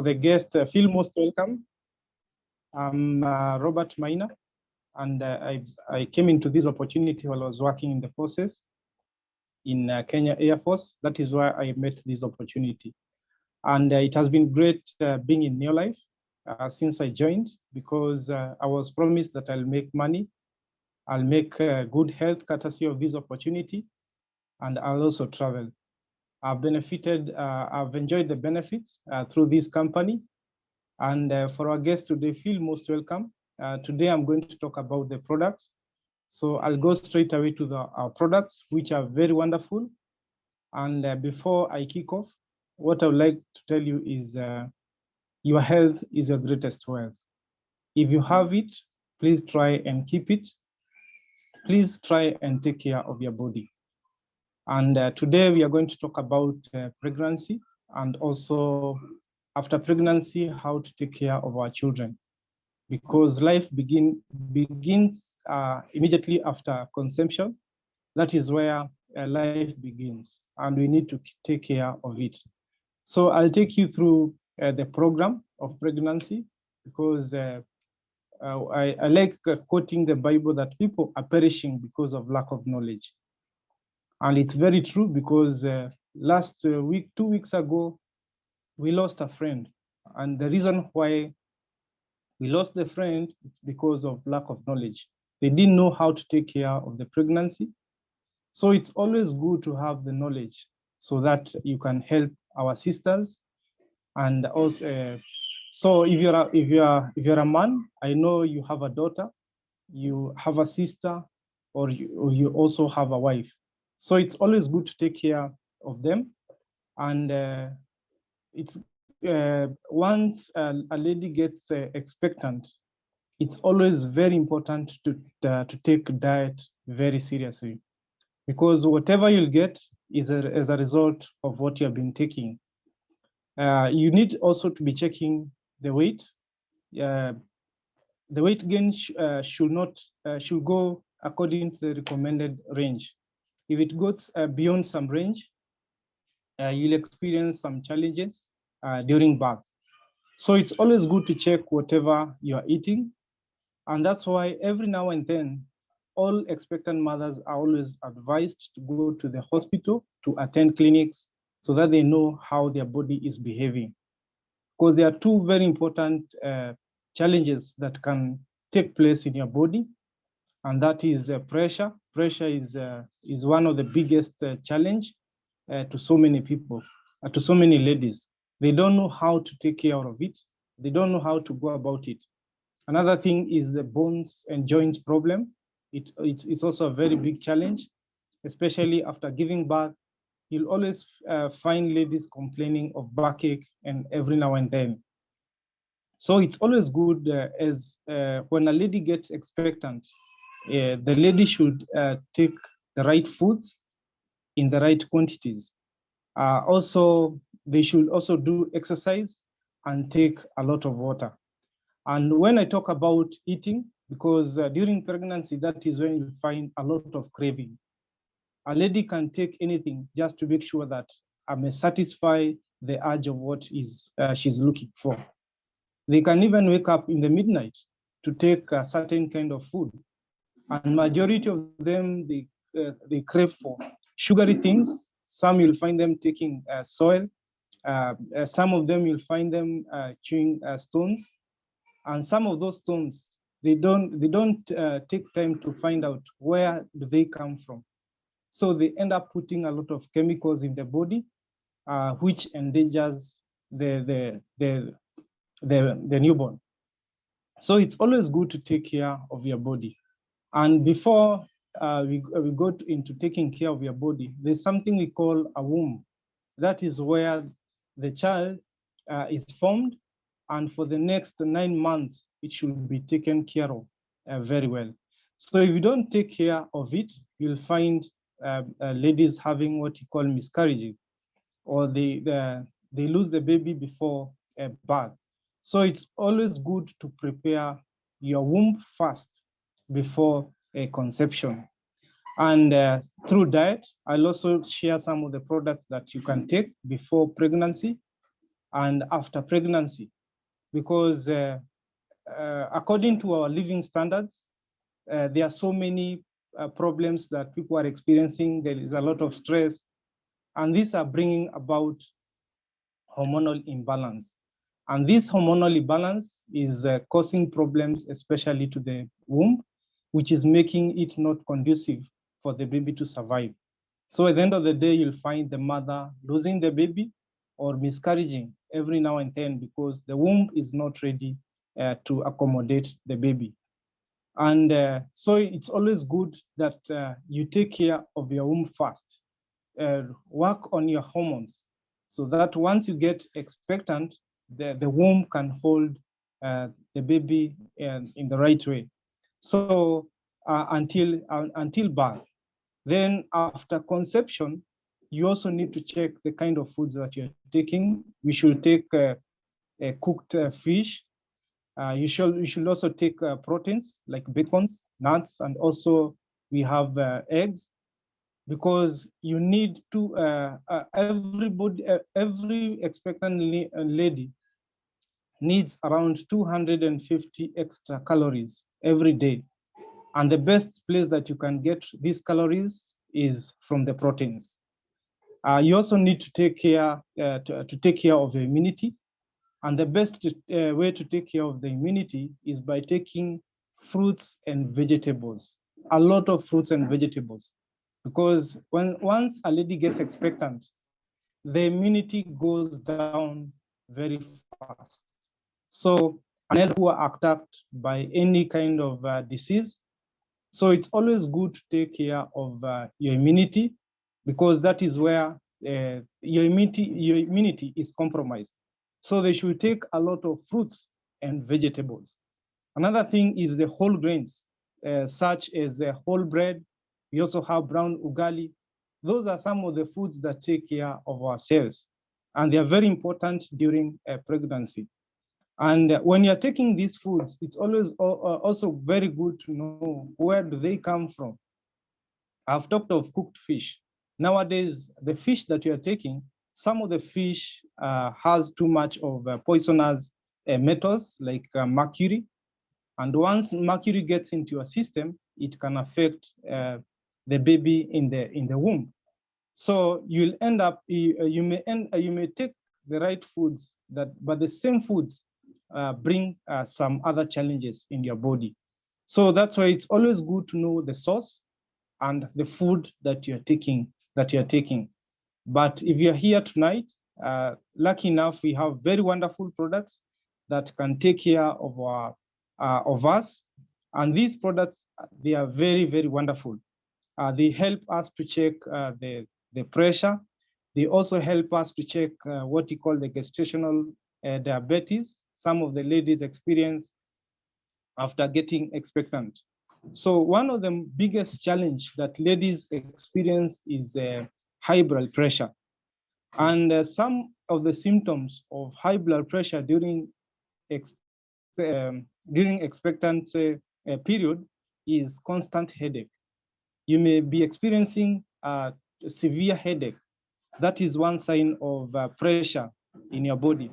the guest, feel most welcome. I'm Robert Maina, and I came into this opportunity while I was working in the forces in Kenya Air Force. That is where I met this opportunity. And it has been great being in New Life since I joined, because I was promised that I'll make money, I'll make good health courtesy of this opportunity, and I'll also travel. I've benefited, I've enjoyed the benefits through this company. And for our guests today, feel most welcome. Today I'm going to talk about the products. So I'll go straight away to our products, which are very wonderful. And before I kick off, what I would like to tell you is your health is your greatest wealth. If you have it, please try and keep it. Please try and take care of your body. And today we are going to talk about pregnancy, and also after pregnancy, how to take care of our children. Because life begins immediately after conception. That is where life begins, and we need to take care of it. So I'll take you through the program of pregnancy, because I like quoting the Bible that people are perishing because of lack of knowledge. And it's very true, because last week, 2 weeks ago, we lost a friend. And the reason why we lost the friend, it's because of lack of knowledge. They didn't know how to take care of the pregnancy. So it's always good to have the knowledge so that you can help our sisters. And also, so if you're a man, I know you have a daughter, you have a sister, or you also have a wife. So it's always good to take care of them. And it's once a lady gets expectant, it's always very important to take diet very seriously, because whatever you'll get is as a result of what you have been taking. You need also to be checking the weight. The weight gain should go according to the recommended range. If it goes beyond some range, you'll experience some challenges during birth. So it's always good to check whatever you are eating. And that's why every now and then, all expectant mothers are always advised to go to the hospital to attend clinics so that they know how their body is behaving. Because there are two very important challenges that can take place in your body, and that is pressure. Pressure is one of the biggest challenge to so many people, to so many ladies. They don't know how to take care of it. They don't know how to go about it. Another thing is the bones and joints problem. It's also a very big challenge, especially after giving birth. You'll always find ladies complaining of backache and every now and then. So it's always good as when a lady gets expectant, the lady should take the right foods in the right quantities. Also, they should also do exercise and take a lot of water. And when I talk about eating, because during pregnancy, that is when you find a lot of craving. A lady can take anything just to make sure that I may satisfy the urge of what she's looking for. They can even wake up in the midnight to take a certain kind of food. And majority of them, they crave for sugary things. Some you'll find them taking soil. Some of them you'll find them chewing stones. And some of those stones, they don't take time to find out where do they come from. So they end up putting a lot of chemicals in the body, which endangers the newborn. So it's always good to take care of your body. And before we go into taking care of your body, there's something we call a womb. That is where the child is formed, and for the next 9 months, it should be taken care of very well. So if you don't take care of it, you'll find ladies having what you call miscarriaging, or they lose the baby before birth. So it's always good to prepare your womb first before a conception. And through diet, I'll also share some of the products that you can take before pregnancy. and after pregnancy, because according to our living standards, there are so many problems that people are experiencing. There is a lot of stress, and these are bringing about hormonal imbalance. And this hormonal imbalance is causing problems, especially to the womb, which is making it not conducive for the baby to survive. So at the end of the day, you'll find the mother losing the baby or miscarrying every now and then because the womb is not ready to accommodate the baby. And so it's always good that you take care of your womb first. Work on your hormones so that once you get expectant, the womb can hold the baby in the right way. So until birth. Then after conception, you also need to check the kind of foods that you're taking. We should take cooked fish. You should also take proteins like bacons, nuts, and also we have eggs, because you need to every expectant lady needs around 250 extra calories every day, and the best place that you can get these calories is from the proteins. You also need to take care of the immunity, and the best way to take care of the immunity is by taking fruits and vegetables, a lot of fruits and vegetables, because once a lady gets expectant, the immunity goes down very fast. So unless who are attacked by any kind of disease, so it's always good to take care of your immunity, because that is where your immunity is compromised. So they should take a lot of fruits and vegetables. Another thing is the whole grains, such as whole bread. We also have brown ugali. Those are some of the foods that take care of our cells, and they are very important during pregnancy. And when you're taking these foods, it's always also very good to know where do they come from. I've talked of cooked fish. Nowadays, the fish that you're taking, some of the fish has too much of poisonous metals like mercury. And once mercury gets into your system, it can affect the baby in the womb. So you'll end up, you may take the right foods, but the same foods bring some other challenges in your body. So that's why it's always good to know the source and the food that you're taking. But if you're here tonight, lucky enough, we have very wonderful products that can take care of us. And these products, they are very, very wonderful. They help us to check the pressure. They also help us to check what you call the gestational diabetes. Some of the ladies experience after getting expectant. So one of the biggest challenge that ladies experience is high blood pressure. And some of the symptoms of high blood pressure during expectant period is constant headache. You may be experiencing a severe headache. That is one sign of pressure in your body.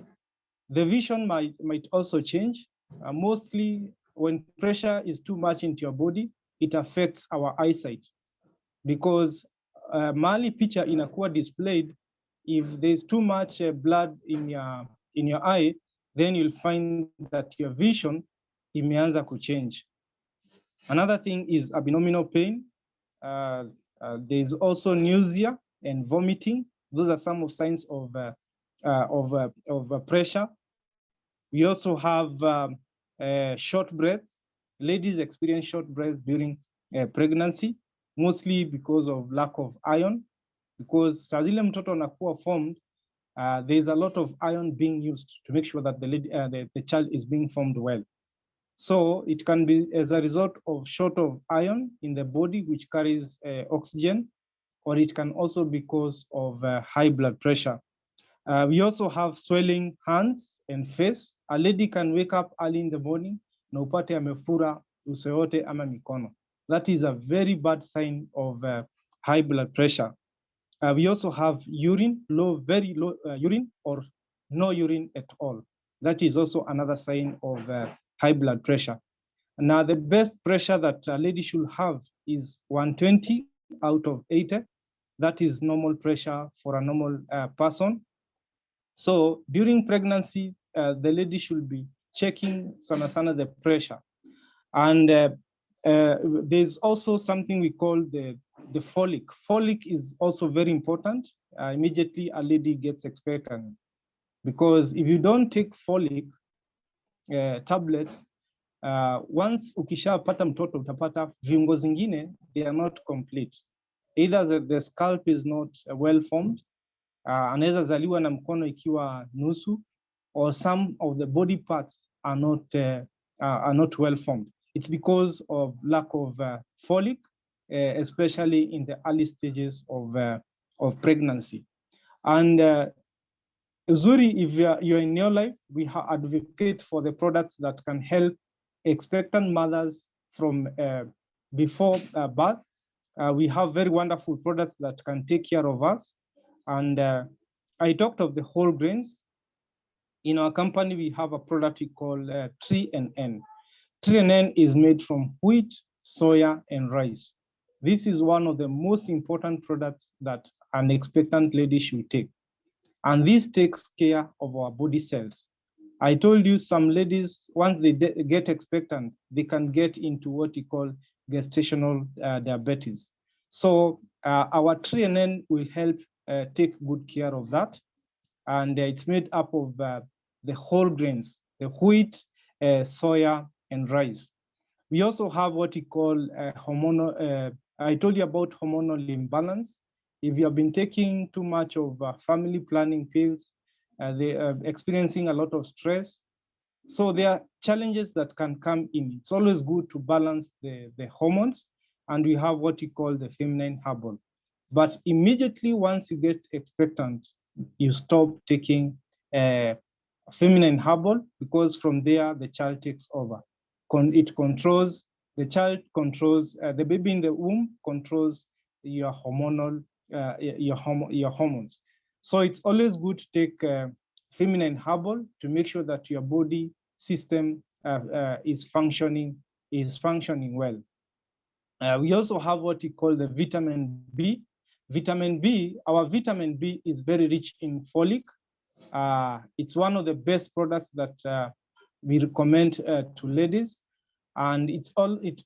The vision might also change. Mostly when pressure is too much into your body, it affects our eyesight, because mali picha inakuwa displayed. If there's too much blood in your eye, then you'll find that your vision imeanza kuchange. Another thing is abdominal pain. There's also nausea and vomiting. Those are some of signs of pressure. We also have short breaths. Ladies experience short breaths during pregnancy, mostly because of lack of iron. Because saa zile mtoto anakuwa formed, there's a lot of iron being used to make sure that the child is being formed well. So it can be as a result of short of iron in the body, which carries oxygen, or it can also be because of high blood pressure. We also have swelling hands and face. A lady can wake up early in the morning na upate amefura uso yote ama mikono. That is a very bad sign of high blood pressure. We also have urine, very low urine or no urine at all. That is also another sign of high blood pressure. Now, the best pressure that a lady should have is 120 out of 80. That is normal pressure for a normal person. So during pregnancy, the lady should be checking sana the pressure. And there's also something we call the folic. Folic is also very important. Immediately a lady gets expectant. Because if you don't take folic tablets, once ukishapata mtoto utapata viungo zingine, they are not complete. Either the scalp is not well formed, anaweza zaliwa na mkono ikiwa nusu, or some of the body parts are not well formed. It's because of lack of folic, especially in the early stages of pregnancy. And Uzuri, if you're in your life, we advocate for the products that can help expectant mothers from before birth. We have very wonderful products that can take care of us. And I talked of the whole grains. In our company, we have a product we call 3NN. 3NN is made from wheat, soya, and rice. This is one of the most important products that an expectant lady should take. And this takes care of our body cells. I told you some ladies, once they get expectant, they can get into what we call gestational diabetes. So our 3NN will help take good care of that. And it's made up of the whole grains, the wheat, soya, and rice. We also have what we call hormonal, I told you about hormonal imbalance. If you have been taking too much of family planning pills, they are experiencing a lot of stress. So there are challenges that can come in. It's always good to balance the hormones, and we have what we call the feminine herbal. But immediately once you get expectant, you stop taking feminine herbal, because from there the child takes over. It controls, the child controls, the baby in the womb controls your hormonal, your hormones. So it's always good to take feminine herbal to make sure that your body system is functioning well. We also have what we call the vitamin B. Vitamin B, our vitamin B is very rich in folic. It's one of the best products that we recommend to ladies. And it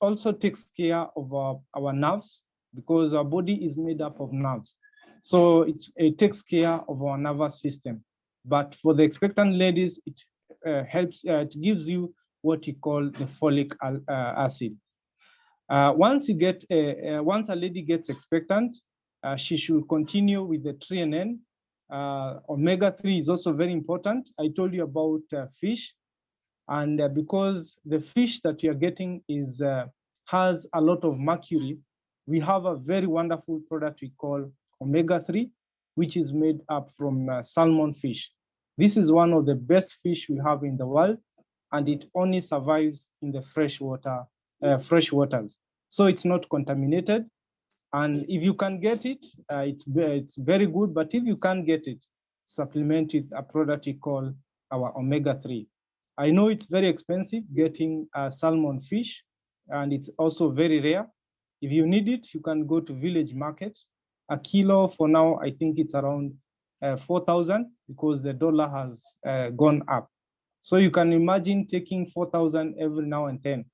also takes care of our nerves, because our body is made up of nerves. So it takes care of our nervous system. But for the expectant ladies, it helps, it gives you what you call the folic acid. Once a lady gets expectant, she should continue with the 3NN. Omega-3 is also very important. I told you about fish. And because the fish that you are getting has a lot of mercury, we have a very wonderful product we call omega-3, which is made up from salmon fish. This is one of the best fish we have in the world, and it only survives in the fresh waters. So it's not contaminated. And if you can get it, it's very good. But if you can't get it, supplement with a product we call our omega-3. I know it's very expensive getting salmon fish, and it's also very rare. If you need it, you can go to village market. A kilo for now, I think it's around 4,000, because the dollar has gone up. So you can imagine taking 4,000 every now and then.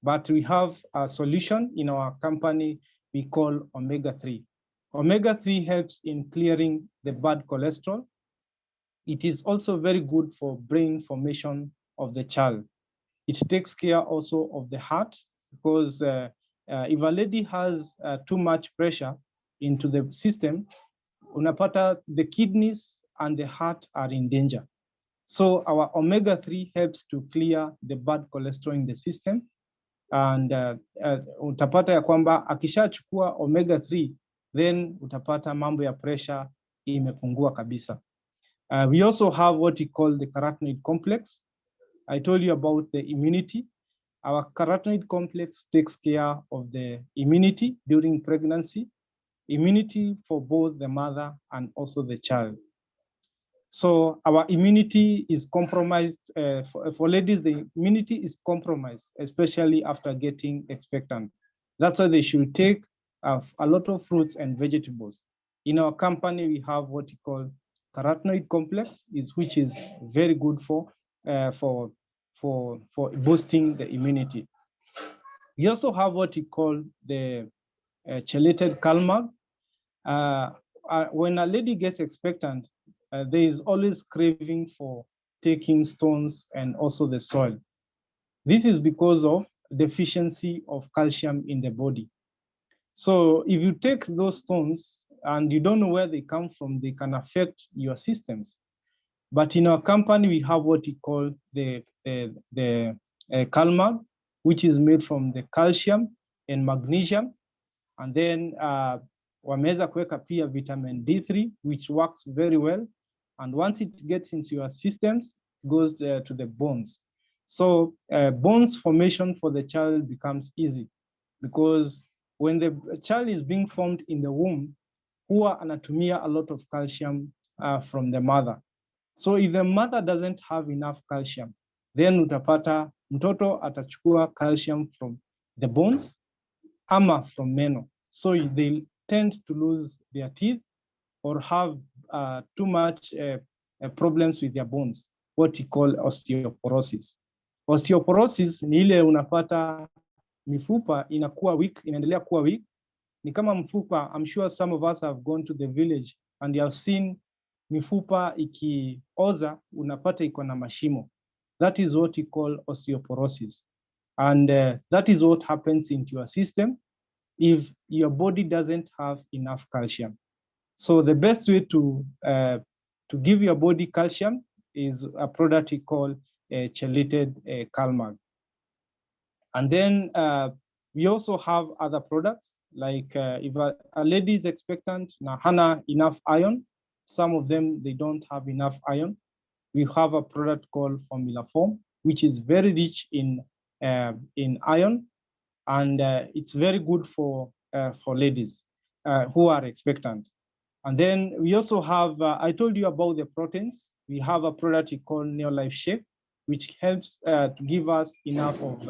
But we have a solution in our company we call omega-3. Omega-3 helps in clearing the bad cholesterol. It is also very good for brain formation of the child. It takes care also of the heart, because if a lady has too much pressure into the system, unapata the kidneys and the heart are in danger. So our omega-3 helps to clear the bad cholesterol in the system. And utapata ya kwamba akishachukua omega-3, then utapata mambo ya pressure imepungua kabisa. We also have what we call the carotenoid complex. I told you about the immunity. Our carotenoid complex takes care of the immunity during pregnancy, immunity for both the mother and also the child. So our immunity is compromised. For ladies, the immunity is compromised, especially after getting expectant. That's why they should take a lot of fruits and vegetables. In our company, we have what we call carotenoid complex, which is very good for boosting the immunity. We also have what we call the chelated calmag. When a lady gets expectant, there is always craving for taking stones and also the soil. This is because of deficiency of calcium in the body. So if you take those stones and you don't know where they come from, they can affect your systems. But in our company, we have what we call the calmag, which is made from the calcium and magnesium. And then wameweza kuweka pia vitamin D3, which works very well. And once it gets into your systems, it goes to the bones. So bones formation for the child becomes easy because when the child is being formed in the womb, huwa anatumia a lot of calcium from the mother. So if the mother doesn't have enough calcium, then utapata mtoto atachukua calcium from the bones ama from meno. So they tend to lose their teeth or have too much problems with their bones, what we call osteoporosis. Osteoporosis ni ile unapata mifupa inakuwa weak, inaendelea kuwa weak. Ni kama mfupa, I'm sure some of us have gone to the village and you have seen mifupa ikioza, unapata iko na mashimo. That is what we call osteoporosis. And that is what happens into your system if your body doesn't have enough calcium. So the best way to give your body calcium is a product we call chelated calmag. And then we also have other products like if a lady is expectant na hana enough iron, some of them, they don't have enough iron. We have a product called Formula Form, which is very rich in iron, and it's very good for ladies who are expectant. And then we also have, I told you about the proteins. We have a product called Neolife Shake, which helps to give us enough of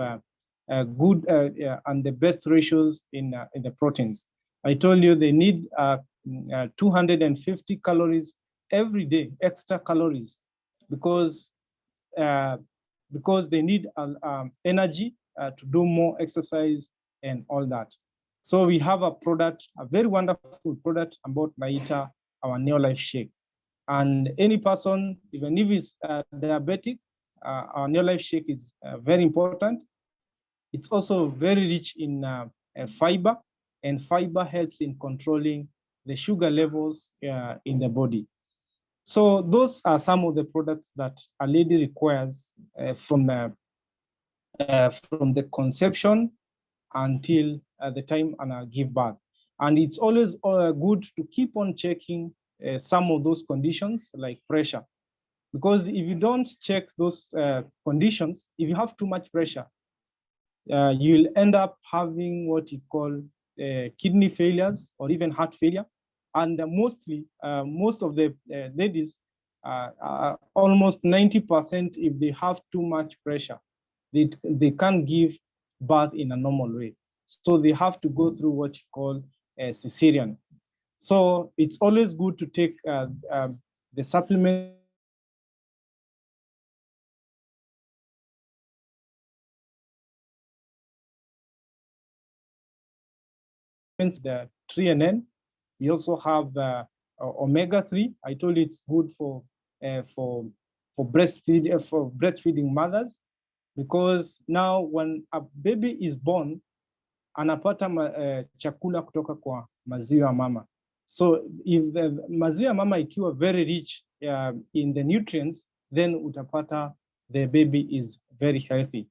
good and the best ratios in the proteins. I told you they need 250 calories every day, extra calories, because they need energy to do more exercise and all that. So we have a product, a very wonderful product about Naita, our Neolife Shake. And any person, even if it's diabetic, our Neolife Shake is very important. It's also very rich in fiber, and fiber helps in controlling the sugar levels in the body. So those are some of the products that a lady requires from the conception until the time and give birth. And it's always good to keep on checking some of those conditions like pressure. Because if you don't check those conditions, if you have too much pressure, you'll end up having what you call kidney failures or even heart failure. And mostly, most of the ladies, almost 90%, if they have too much pressure, they can't give birth in a normal way. So they have to go through what you call a cesarean. So it's always good to take the supplements the 3NN. We also have omega-3. I told you it's good for breastfeeding mothers, because now when a baby is born, anapata chakula kutoka kwa maziwa mama. So if the maziwa mama ikiwa very rich in the nutrients, then utapata the baby is very healthy.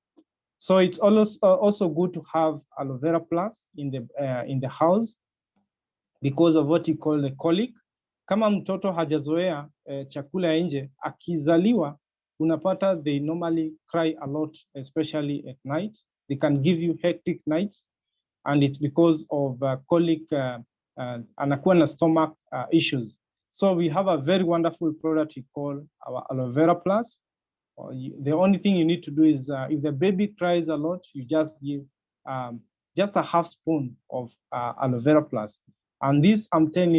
So it's also good to have aloe vera plus in the house because of what you call the colic. Kama mtoto hajazoea chakula ya nje, akizaliwa unapata they normally cry a lot, especially at night. They can give you hectic nights, and it's because of colic, anakuwa na stomach issues. So we have a very wonderful product we call our Aloe Vera Plus. The only thing you need to do is if the baby cries a lot, you just give just a half spoon of Aloe Vera Plus. And this I'm telling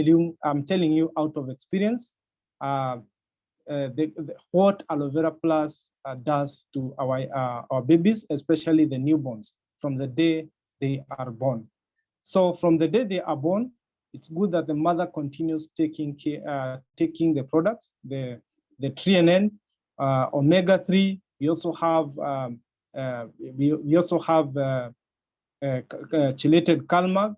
you out of experience, what Aloe Vera Plus does to our babies, especially the newborns, from the day they are born. So from the day they are born, it's good that the mother continues taking the products, the 3NN, omega-3. We also have chelated calmag.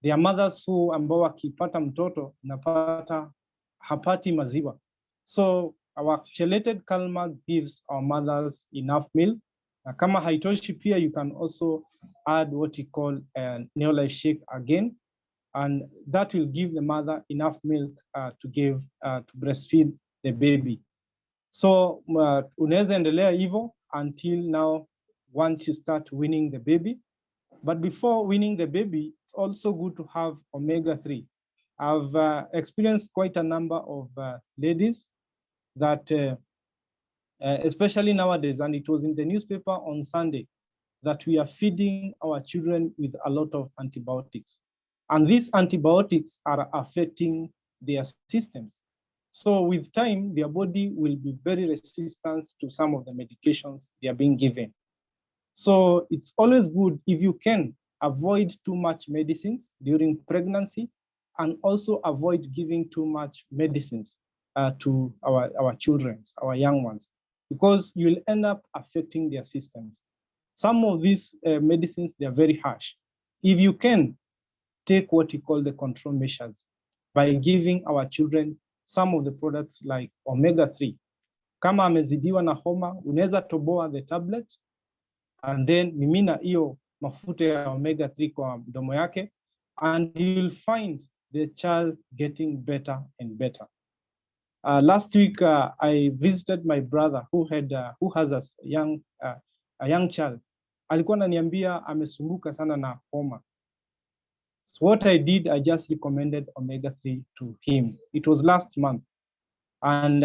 There are mothers who ambao wakipata mtoto napata hapati maziwa. So our chelated calmag gives our mothers enough milk. Na kama haitoshi pia, you can also add what you call a Neolife shake again, and that will give the mother enough milk to breastfeed the baby. So unaweza endelea hivyo until now, once you start weaning the baby. But before weaning the baby, it's also good to have omega-3. I've experienced quite a number of ladies that, especially nowadays, and it was in the newspaper on Sunday, that we are feeding our children with a lot of antibiotics. And these antibiotics are affecting their systems. So with time, their body will be very resistant to some of the medications they are being given. So it's always good if you can avoid too much medicines during pregnancy, and also avoid giving too much medicines to our children, our young ones, because you'll end up affecting their systems. Some of these medicines, they're very harsh. If you can take what you call the control measures by giving our children some of the products like omega-3. Kama amezidiwa na homa, unaweza toboa the tablet and then mimina hiyo mafuta ya omega-3 kwa mdomo yake, and you'll find the child getting better and better. Last week, I visited my brother who has a young child. Alikuwa ananiambia amesumbuka sana na homa. So what I did, I just recommended omega-3 to him. It was last month. And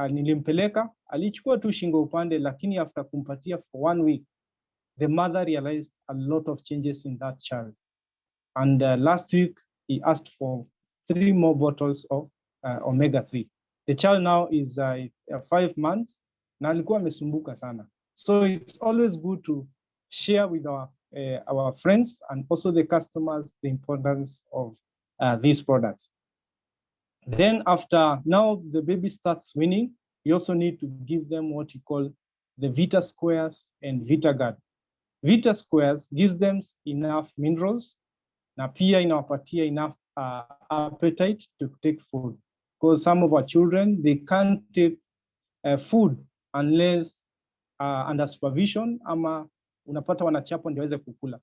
nilimpeleka, alichukua tu shingo upande, lakini after kumpatia for 1 week, the mother realized a lot of changes in that child. And last week, he asked for 3 more bottles of omega-3. The child now is 5 months, na alikuwa amesumbuka sana. So it's always good to share with our friends and also the customers the importance of these products. Then after now the baby starts weaning, you also need to give them what you call the Vita Squares and VitaGuard. Vita Squares gives them enough minerals, na pia inawapatia enough appetite to take food. Because some of our children, they can't take food unless under supervision, ama unapata wanachapa ndio waweze kukula.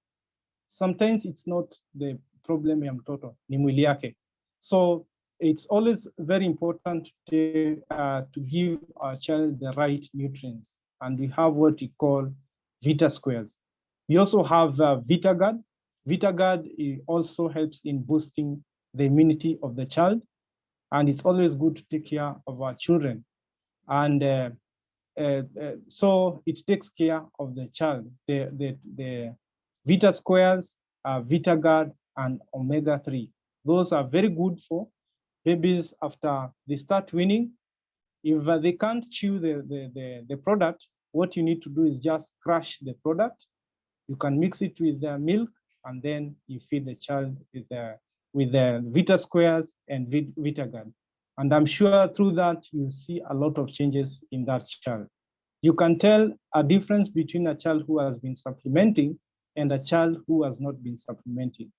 Sometimes it's not the problem ya mtoto, ni mwili yake. So it's always very important to give our child the right nutrients. And we have what we call Vita Squares. We also have VitaGuard. VitaGuard also helps in boosting the immunity of the child. And it's always good to take care of our children. And so it takes care of the child. The Vita Squares, VitaGuard, and omega-3. Those are very good for babies after they start weaning. If they can't chew the product, what you need to do is just crush the product. You can mix it with the milk, and then you feed the child with the Vita Squares and VitaGuard. And I'm sure through that, you'll see a lot of changes in that child. You can tell a difference between a child who has been supplementing and a child who has not been supplementing.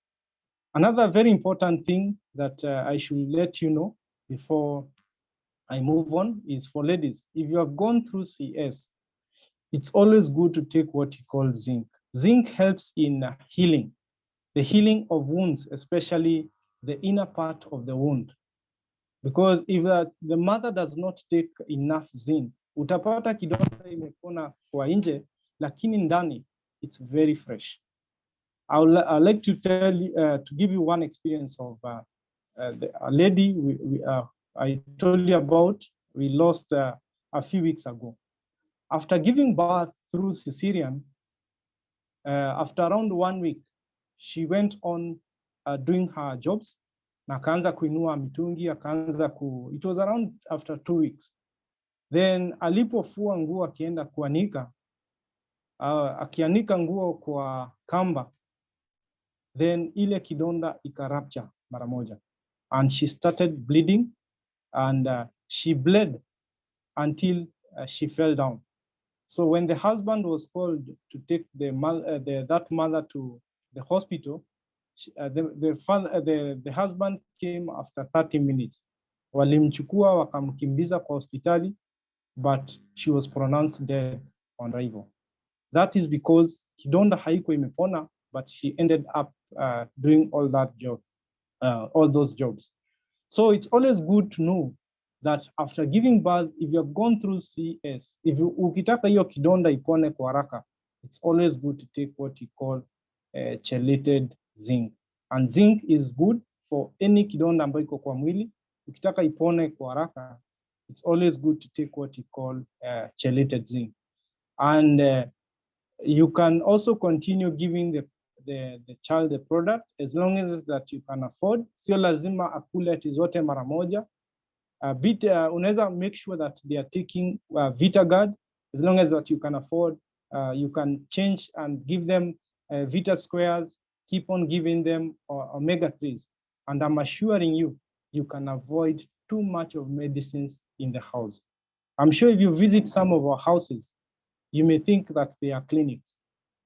Another very important thing that I should let you know before I move on is for ladies. If you have gone through CS, it's always good to take what you call zinc. Zinc helps in healing, the healing of wounds, especially the inner part of the wound. Because if the mother does not take enough zinc, utapata kidonda imepona kwa nje, lakini ndani it's very fresh. I'd like to tell you, to give you one experience of a lady I told you about, we lost a few weeks ago. After giving birth through cesarean, after around 1 week, she went on doing her jobs. Na akaanza kuinua mitungi, it was around after 2 weeks. Then alipofua nguo akienda kuanika, akianika nguo kwa kamba, then ile kidonda ikarupture mara moja. And she started bleeding, and she bled until she fell down. So when the husband was called to take that mother to the hospital, the husband came after 30 minutes. Walimchukua wakamkimbiza kwa hospitali, but she was pronounced dead on arrival. That is because kidonda haiko imepona, but she ended up doing all those jobs. So it's always good to know that after giving birth, if you have gone through CS, ukitaka hiyo kidonda ipone kwa haraka, it's always good to take what you call chelated zinc. And zinc is good for any kidonda ambayo iko kwa mwili. Ukitaka ipone kwa haraka, it's always good to take what you call chelated zinc. And you can also continue giving the child the product as long as that you can afford. Sio lazima akule ati zote mara moja. Unaweza make sure that they are taking VitaGuard as long as that you can afford. You can change and give them Vita Squares, keep on giving them omega-3s. And I'm assuring you, you can avoid too much of medicines in the house. I'm sure if you visit some of our houses, you may think that they are clinics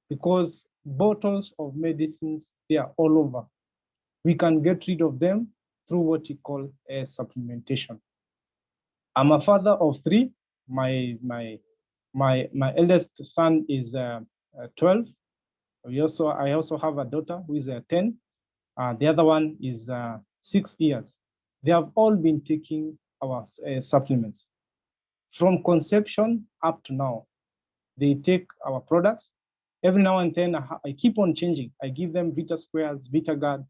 because bottles of medicines, they are all over. We can get rid of them through what you call a supplementation. I'm a father of 3. My eldest son is 12. I also have a daughter who is 10. The other one is 6 years. They have all been taking our supplements. From conception up to now, they take our products. Every now and then, I keep on changing. I give them Vita Squares, VitaGuard,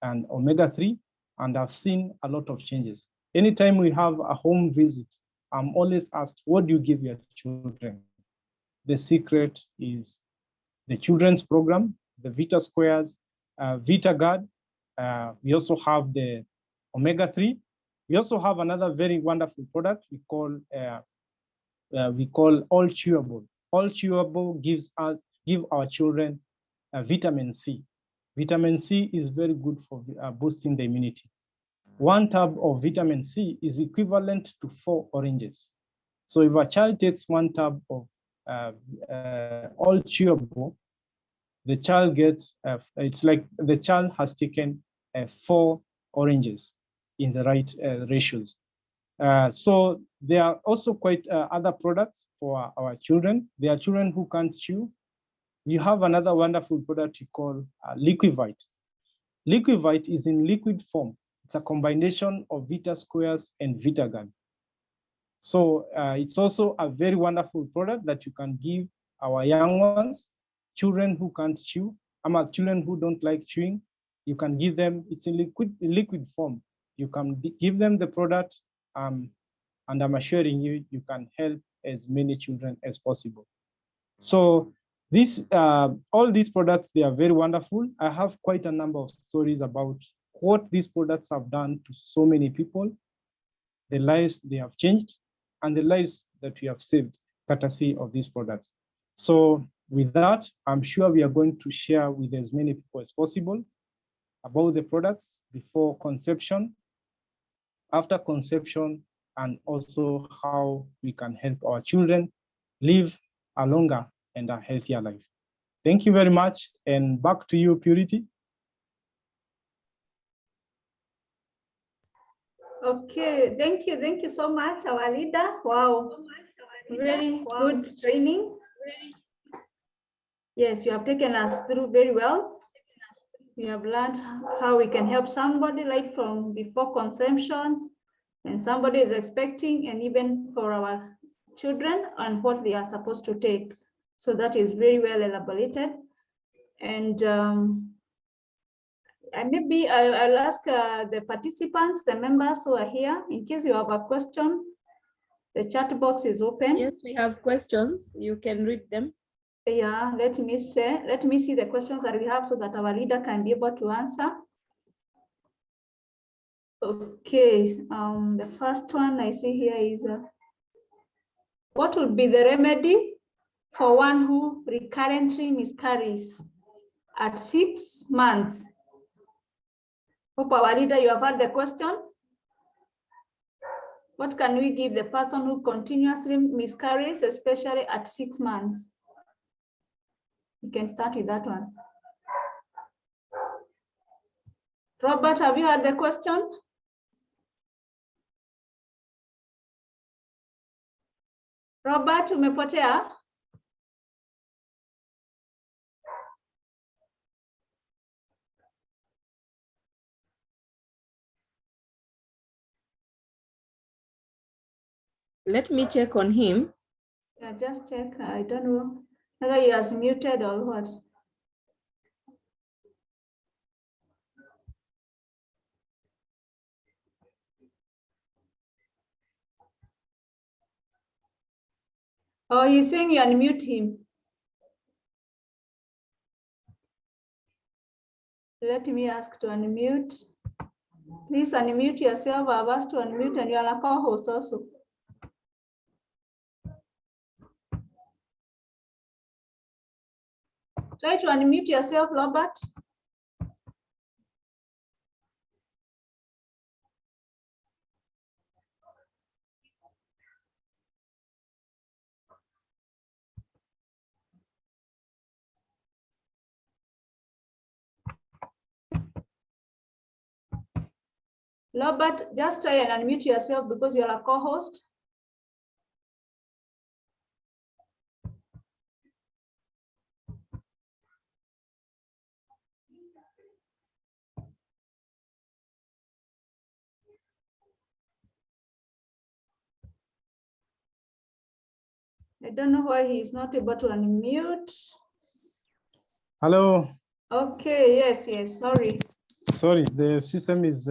and omega-3, and I've seen a lot of changes. Anytime we have a home visit, I'm always asked, what do you give your children? The secret is the children's program, the Vita Squares, VitaGuard. We also have the omega-3. We also have another very wonderful product we call All Chewable. All Chewable give our children vitamin C. Vitamin C is very good for boosting the immunity. 1 tab of vitamin C is equivalent to 4 oranges. So if a child takes 1 tab of All Chewable, the child gets, it's like the child has taken 4 oranges in the right ratios. So there are also quite other products for our children. There are children who can't chew. You have another wonderful product you call Liquivite. Liquivite is in liquid form. It's a combination of Vita Squares and VitaGuard. So it's also a very wonderful product that you can give our young ones, children who can't chew, children who don't like chewing. You can give them, it's in liquid form. You can give them the product, and I'm assuring you, you can help as many children as possible. So all these products, they are very wonderful. I have quite a number of stories about what these products have done to so many people, the lives they have changed, and the lives that we have saved courtesy of these products. So with that, I'm sure we are going to share with as many people as possible about the products before conception, after conception, and also how we can help our children live a longer and a healthier life. Thank you very much, and back to you, Purity. Okay, thank you so much, our leader. Wow, very good training. Yes, you have taken us through very well. We have learned how we can help somebody right from before conception, and somebody is expecting, and even for our children and what they are supposed to take. So that is very well elaborated. And Maybe I'll ask the participants, the members who are here, in case you have a question, the chat box is open. Yes, we have questions. You can read them. Yeah, let me see the questions that we have so that our leader can be able to answer. Okay, the first one I see here is, what would be the remedy for one who recurrently miscarries at 6 months? Hope our leader, you have heard the question. What can we give the person who continuously miscarries, especially at 6 months? You can start with that one. Robert, have you heard the question? Robert, umepotea? Let me check on him. Yeah, just check. I don't know whether he has muted or what. Oh, he's saying you unmute him. Let me ask to unmute. Please unmute yourself. I've asked to unmute, and you are a co-host also. Try to unmute yourself, Robert. Robert, just try and unmute yourself because you're a co-host. I don't know why he is not able to unmute. Hello. Okay, yes, sorry. Sorry, the system is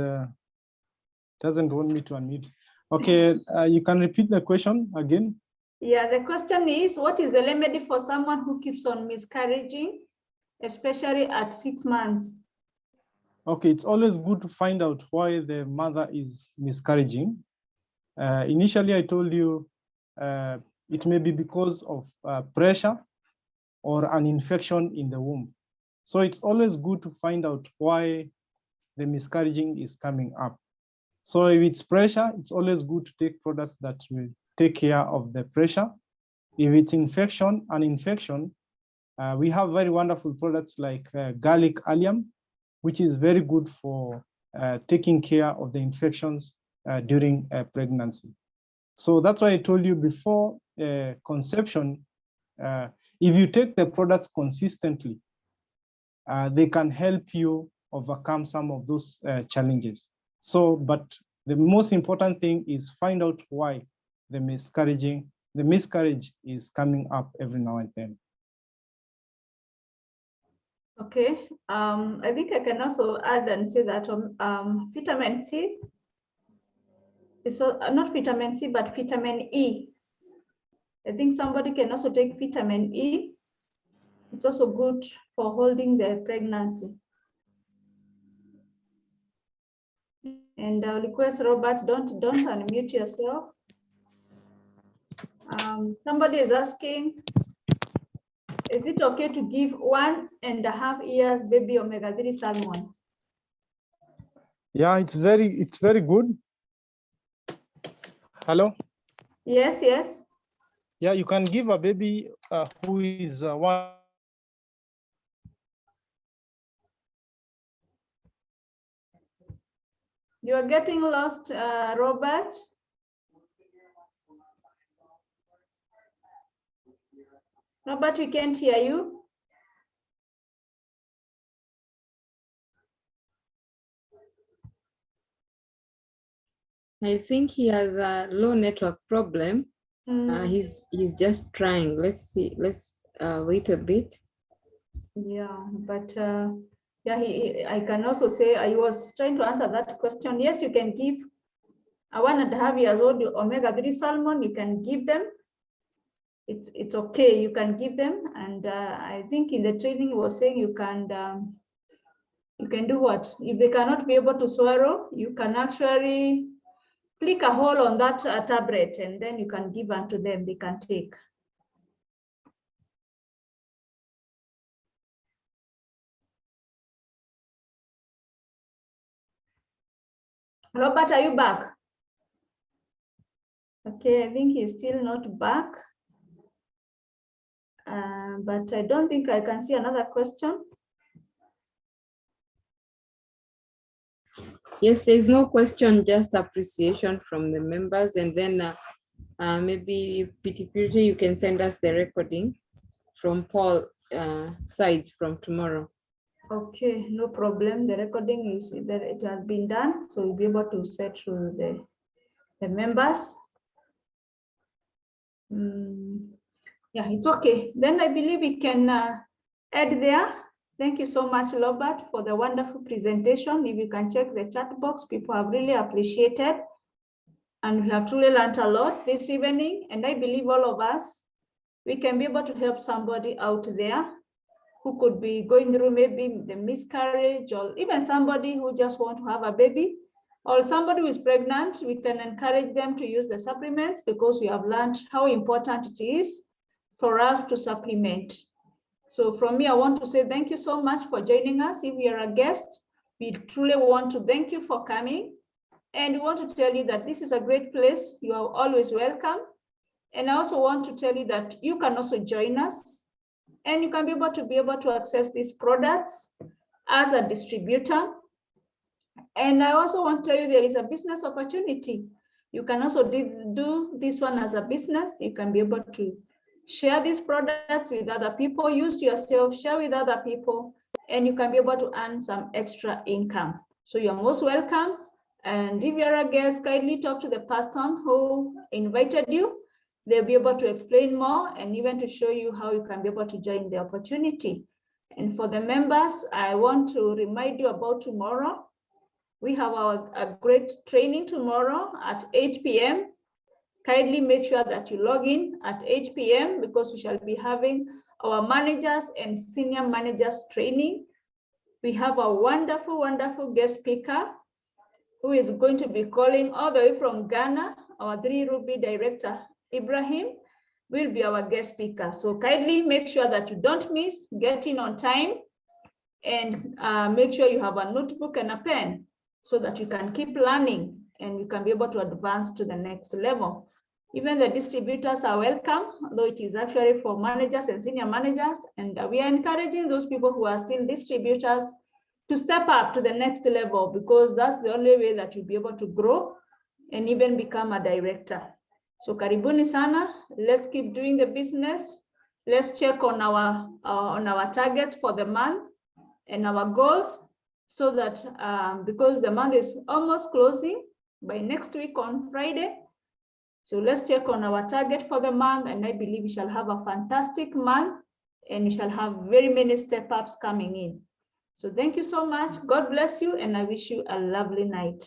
doesn't want me to unmute. Okay, you can repeat the question again. Yeah, the question is, what is the remedy for someone who keeps on miscarrying, especially at 6 months? Okay, it's always good to find out why the mother is miscarrying. Initially, I told you it may be because of pressure or an infection in the womb. So it's always good to find out why the miscarrying is coming up. So if it's pressure, it's always good to take products that will take care of the pressure. If it's an infection, we have very wonderful products like garlic allium, which is very good for taking care of the infections during pregnancy. So that's why I told you before conception, if you take the products consistently, they can help you overcome some of those challenges. So, but the most important thing is find out why the miscarriage is coming up every now and then. Okay, I think I can also add and say that vitamin C is not vitamin C, but vitamin E. I think somebody can also take vitamin E. It's also good for holding the pregnancy. And I'll request Robert, don't unmute yourself. Somebody is asking, is it okay to give 1.5 years baby omega-3 salmon? Yeah, it's very good. Hello? Yes. Yeah, you can give a baby who is one. You are getting lost, Robert. Robert, we can't hear you. I think he has a low network problem. He's just trying. Let's see. Let's wait a bit. Yeah, but Yeah, I can also say, I was trying to answer that question. Yes, you can give a 1.5 years old omega-3 salmon, you can give them. It's okay, you can give them. And I think in the training it was saying you can do what? If they cannot be able to swallow, you can actually click a hole on that tablet, and then you can give unto them, they can take. Robert, are you back? Okay, I think he's still not back. But I don't think I can see another question. Yes, there's no question, just appreciation from the members. And then maybe PTPT, you can send us the recording from Paul's side from tomorrow. Okay, no problem. The recording is that it has been done, so we'll be able to set through the members. Yeah, it's okay. Then I believe we can add there. Thank you so much, Robert, for the wonderful presentation. If you can check the chat box, people have really appreciated, and we have truly learned a lot this evening. And I believe all of us, we can be able to help somebody out there who could be going through maybe the miscarriage, or even somebody who just want to have a baby, or somebody who is pregnant. We can encourage them to use the supplements, because we have learned how important it is for us to supplement. So from me, I want to say thank you so much for joining us. If you are a guest, we truly want to thank you for coming. And we want to tell you that this is a great place. You are always welcome. And I also want to tell you that you can also join us, and you can be able to access these products as a distributor. And I also want to tell you there is a business opportunity. You can also do this one as a business. You can be able to share these products with other people, use yourself, share with other people, and you can be able to earn some extra income. So you're most welcome. And if you're a guest, kindly talk to the person who invited you. They'll be able to explain more, and even to show you how you can be able to join the opportunity. And for the members, I want to remind you about tomorrow. We have a great training tomorrow at 8 p.m. Kindly make sure that you log in at 8 p.m. because we shall be having our managers and senior managers training. We have a wonderful, wonderful guest speaker who is going to be calling all the way from Ghana. Our 3 Ruby director, Ibrahim, will be our guest speaker. So kindly make sure that you don't miss, get in on time, and make sure you have a notebook and a pen so that you can keep learning and you can be able to advance to the next level. Even the distributors are welcome, though it is actually for managers and senior managers. And we are encouraging those people who are still distributors to step up to the next level, because that's the only way that you'll be able to grow and even become a director. So karibuni sana, let's keep doing the business. Let's check on our targets for the month and our goals, so that because the month is almost closing by next week on Friday. So let's check on our target for the month, and I believe we shall have a fantastic month, and we shall have very many step-ups coming in. So thank you so much. God bless you, and I wish you a lovely night.